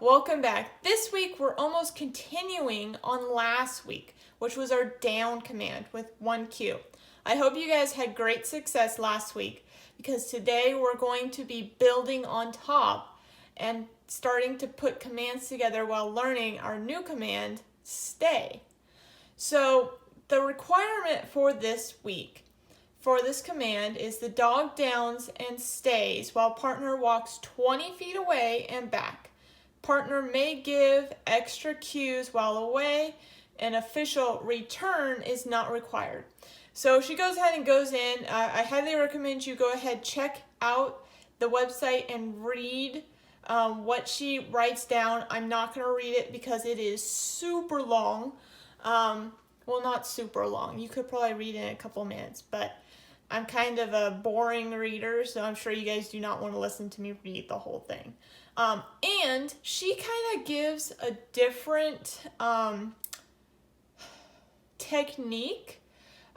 Welcome back. This week we're almost continuing on last week, which was our down command with one cue. I hope you guys had great success last week because today we're going to be building on top and starting to put commands together while learning our new command, stay. So the requirement for this week for this command is the dog downs and stays while partner walks 20 feet away and back. Partner may give extra cues while away. An official return is not required. So she goes ahead and goes in. I highly recommend you go ahead, check out the website and read what she writes down. I'm not going to read it because it is super long. Well, not super long. You could probably read it in a couple minutes, but I'm kind of a boring reader, so I'm sure you guys do not want to listen to me read the whole thing. And she kind of gives a different technique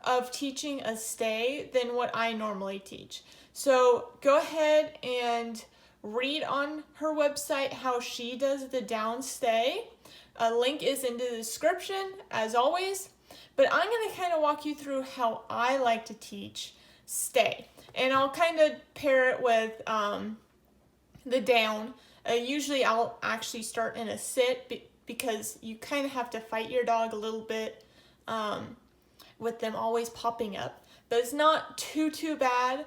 of teaching a stay than what I normally teach. So go ahead and read on her website how she does the down stay. A link is in the description, as always. But I'm going to kind of walk you through how I like to teach stay. And I'll kind of pair it with the down. Usually I'll actually start in a sit because you kind of have to fight your dog a little bit with them always popping up. But it's not too bad.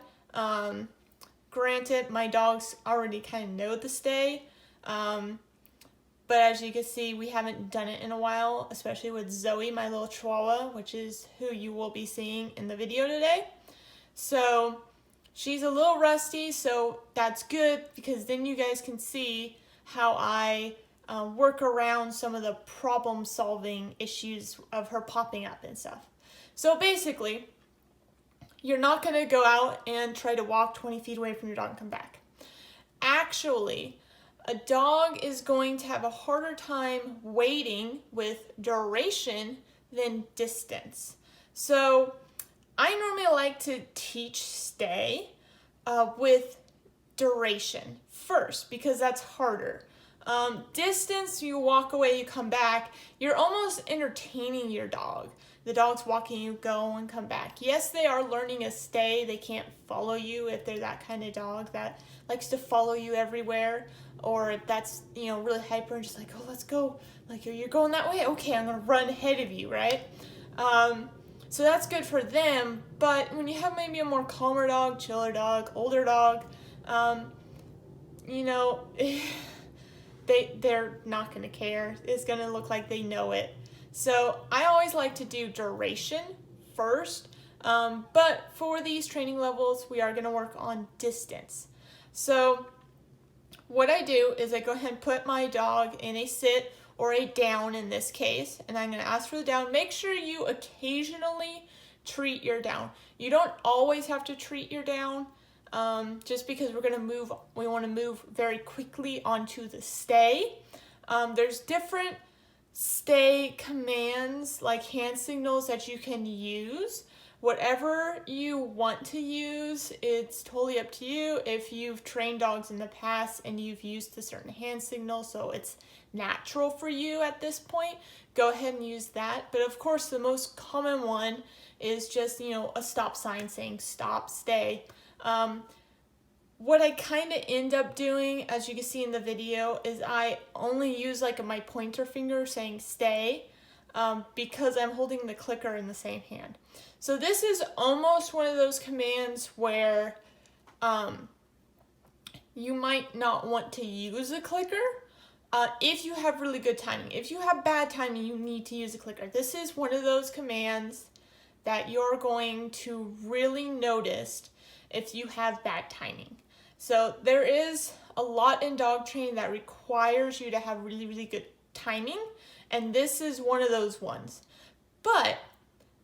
Granted, my dogs already kind of know the stay. But as you can see, we haven't done it in a while, especially with Zoe, my little chihuahua, which is who you will be seeing in the video today. So she's a little rusty, so that's good because then you guys can see how I work around some of the problem-solving issues of her popping up and stuff. So basically, you're not going to go out and try to walk 20 feet away from your dog and come back. Actually, a dog is going to have a harder time waiting with duration than distance. So I normally like to teach stay with duration first because that's harder. Distance, you walk away, you come back, you're almost entertaining your dog. The dog's walking, you go and come back. Yes, they are learning a stay. They can't follow you if they're that kind of dog that likes to follow you everywhere. Or if that's, really hyper and just like, oh, let's go. Like, you're going that way? Okay, I'm going to run ahead of you, right? So that's good for them. But when you have maybe a more calmer dog, chiller dog, older dog, they're not going to care. It's going to look like they know it. So I always like to do duration first. But for these training levels, we are going to work on distance. So what I do is I go ahead and put my dog in a sit or a down in this case, and I'm going to ask for the down. Make sure you occasionally treat your down. You don't always have to treat your down just because we want to move very quickly onto the stay. There's different stay commands like hand signals that you can use. Whatever you want to use, it's totally up to you. If you've trained dogs in the past and you've used a certain hand signal, so it's natural for you at this point, go ahead and use that. But of course, the most common one is just, a stop sign saying stop, stay. What I kind of end up doing, as you can see in the video, is I only use my pointer finger saying stay because I'm holding the clicker in the same hand. So this is almost one of those commands where you might not want to use a clicker if you have really good timing. If you have bad timing, you need to use a clicker. This is one of those commands that you're going to really notice if you have bad timing. So there is a lot in dog training that requires you to have really good timing, and this is one of those ones. But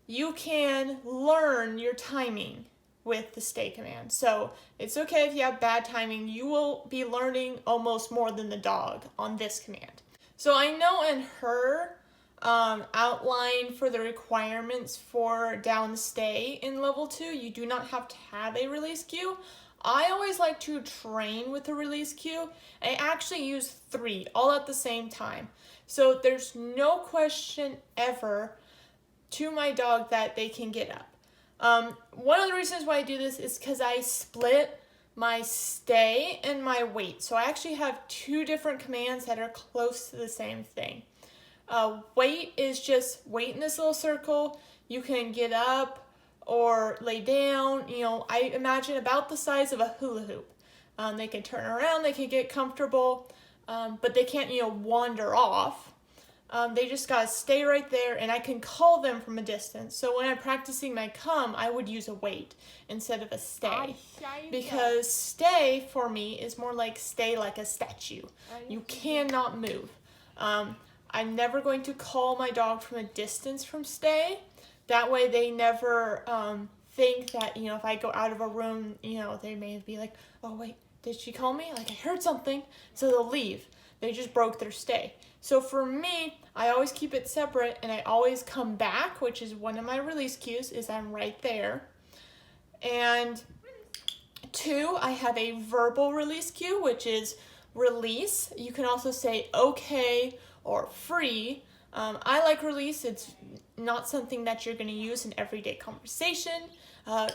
you can learn your timing with the stay command. So it's okay if you have bad timing. You will be learning almost more than the dog on this command. So I know in her outline for the requirements for down stay in level 2, you do not have to have a release cue. I always like to train with a release cue. I actually use 3 all at the same time. So there's no question ever to my dog that they can get up. One of the reasons why I do this is because I split my stay and my wait. So I actually have 2 different commands that are close to the same thing. Wait is just wait in this little circle. You can get up or lay down. I imagine about the size of a hula hoop. They can turn around, they can get comfortable, but they can't, wander off. They just gotta stay right there, and I can call them from a distance. So when I'm practicing my come, I would use a wait instead of a stay. Because stay for me is more like stay like a statue. You cannot move. I'm never going to call my dog from a distance from stay. That way they never think that, if I go out of a room, they may be like, oh wait, did she call me? Like I heard something. So they'll leave. They just broke their stay. So for me, I always keep it separate, and I always come back, which is one of my release cues, is I'm right there. And 2, I have a verbal release cue, which is release. You can also say okay or free. I like release. It's not something that you're going to use in everyday conversation.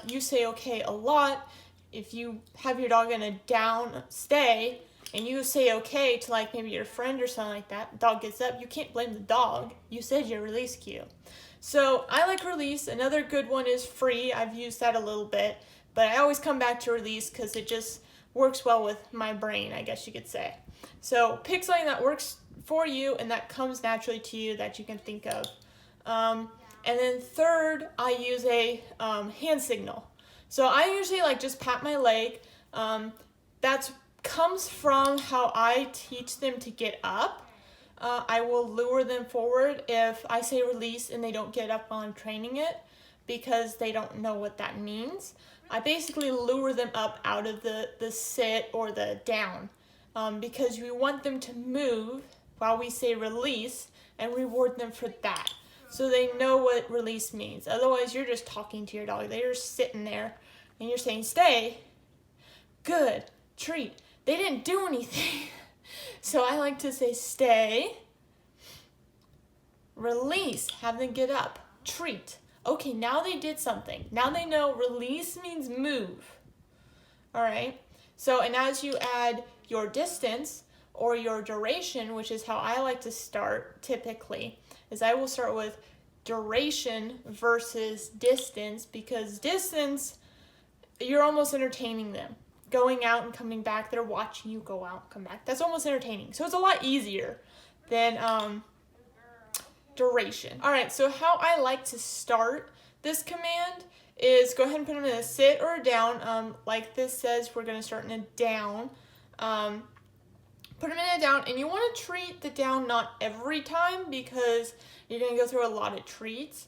You say okay a lot. If you have your dog in a down stay, and you say okay to like maybe your friend or something like that, the dog gets up, you can't blame the dog. You said your release cue. So I like release. Another good one is free. I've used that a little bit, but I always come back to release because it just works well with my brain, I guess you could say. So pick something that works for you and that comes naturally to you that you can think of. And then 3rd, I use a hand signal. So I usually just pat my leg. That's comes from how I teach them to get up. I will lure them forward if I say release and they don't get up while I'm training it because they don't know what that means. I basically lure them up out of the sit or the down because we want them to move while we say release and reward them for that. So they know what release means. Otherwise, you're just talking to your dog. They're just sitting there and you're saying stay, good, treat. They didn't do anything. So I like to say stay, release, have them get up, treat. Okay, now they did something. Now they know release means move. All right. So, and as you add your distance or your duration, which is how I like to start typically, is I will start with duration versus distance, because distance, you're almost entertaining them. Going out and coming back, they're watching you go out and come back. That's almost entertaining. So it's a lot easier than duration. All right, so how I like to start this command is go ahead and put them in a sit or a down. Like this says, we're going to start in a down. Put them in a down, and you want to treat the down not every time because you're going to go through a lot of treats.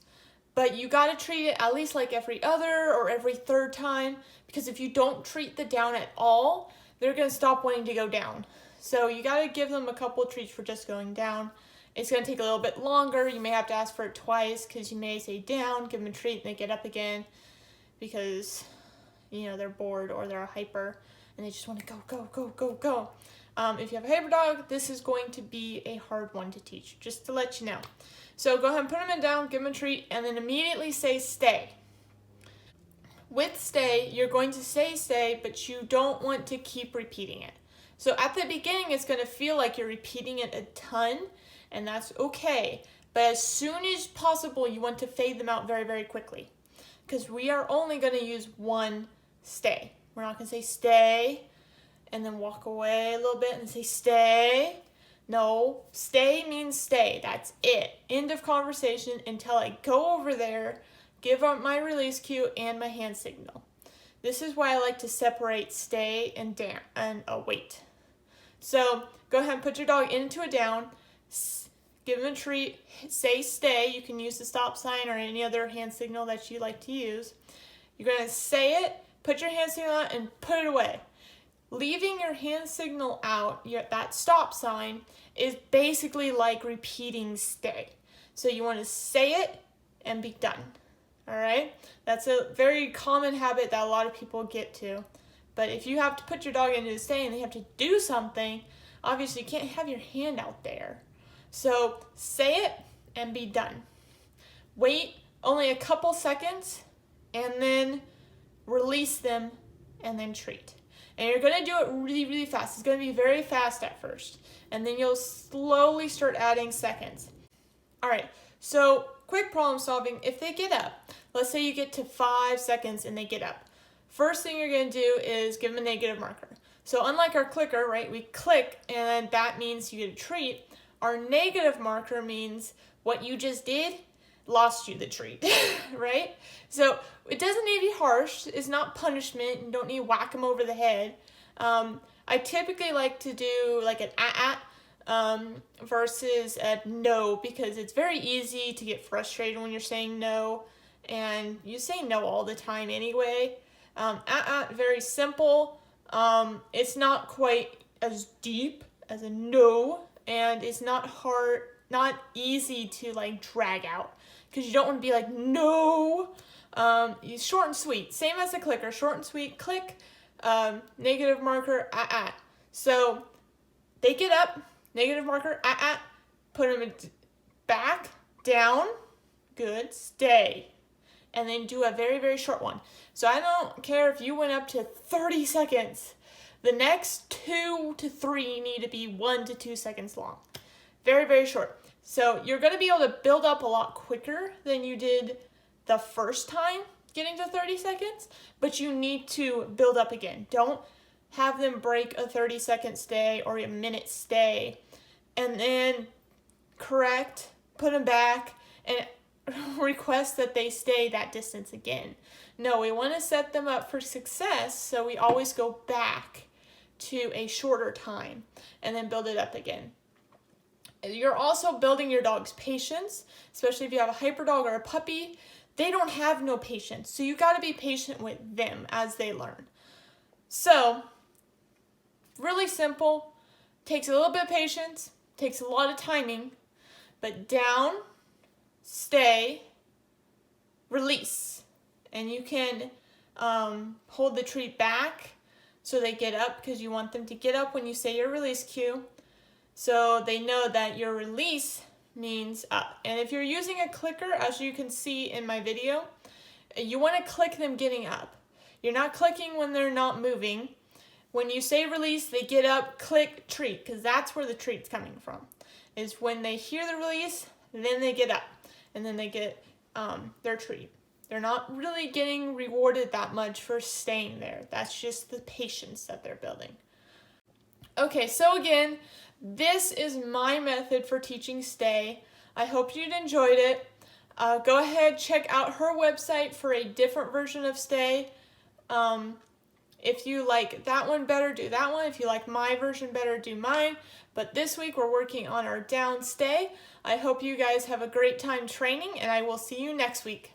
But you got to treat it at least like every other or every 3rd time, because if you don't treat the down at all, they're going to stop wanting to go down. So you got to give them a couple of treats for just going down. It's going to take a little bit longer. You may have to ask for it twice because you may say down, give them a treat, and they get up again because, they're bored or they're hyper and they just want to go, go, go, go, go. If you have a hyper dog, this is going to be a hard one to teach, just to let you know. So go ahead and put them in down, give them a treat, and then immediately say stay. With stay, you're going to say stay, but you don't want to keep repeating it. So at the beginning, it's going to feel like you're repeating it a ton, and that's okay. But as soon as possible, you want to fade them out very, very quickly, because we are only going to use one stay. We're not going to say stay and then walk away a little bit and say stay. No, stay means stay. That's it. End of conversation until I go over there, give up my release cue and my hand signal. This is why I like to separate stay and down and wait. So go ahead and put your dog into a down, give them a treat, say stay. You can use the stop sign or any other hand signal that you like to use. You're going to say it, put your hand signal out, and put it away. Leaving your hand signal out, that stop sign, is basically like repeating stay. So you want to say it and be done. All right? That's a very common habit that a lot of people get to. But if you have to put your dog into a stay and they have to do something, obviously you can't have your hand out there. So say it and be done. Wait only a couple seconds and then release them and then treat. And you're going to do it really, really fast. It's going to be very fast at first. And then you'll slowly start adding seconds. All right, so quick problem solving. If they get up, let's say you get to 5 seconds and they get up. First thing you're going to do is give them a negative marker. So unlike our clicker, right, we click and that means you get a treat. Our negative marker means what you just did lost you the treat, right? So it doesn't need to be harsh. It's not punishment. You don't need to whack them over the head. I typically like to do like an versus a no, because it's very easy to get frustrated when you're saying no, and you say no all the time anyway. Very simple. It's not quite as deep as a no, and it's not hard, not easy to like drag out, because you don't want to be like no. Short and sweet, same as the clicker, short and sweet, click, negative marker, So they get up, negative marker, put them back, down, good, stay. And then do a very, very short one. So I don't care if you went up to 30 seconds. The next 2 to 3 need to be 1 to 2 seconds long. Very, very short. So you're going to be able to build up a lot quicker than you did the first time getting to 30 seconds, but you need to build up again. Don't have them break a 30-second stay or a minute stay and then correct, put them back, and request that they stay that distance again. No, we want to set them up for success, so we always go back to a shorter time and then build it up again. You're also building your dog's patience, especially if you have a hyper dog or a puppy. They don't have no patience, so you got to be patient with them as they learn. So, really simple, takes a little bit of patience, takes a lot of timing, but down, stay, release. And you can hold the treat back so they get up, because you want them to get up when you say your release cue, so they know that your release means up. And if you're using a clicker, as you can see in my video, you want to click them getting up. You're not clicking when they're not moving. When you say release, they get up, click, treat, because that's where the treat's coming from. Is when they hear the release, then they get up, and then they get their treat. They're not really getting rewarded that much for staying there. That's just the patience that they're building. Okay, so again, this is my method for teaching stay. I hope you'd enjoyed it. Go ahead, check out her website for a different version of stay. If you like that one better, do that one. If you like my version better, do mine. But this week we're working on our down stay. I hope you guys have a great time training, and I will see you next week.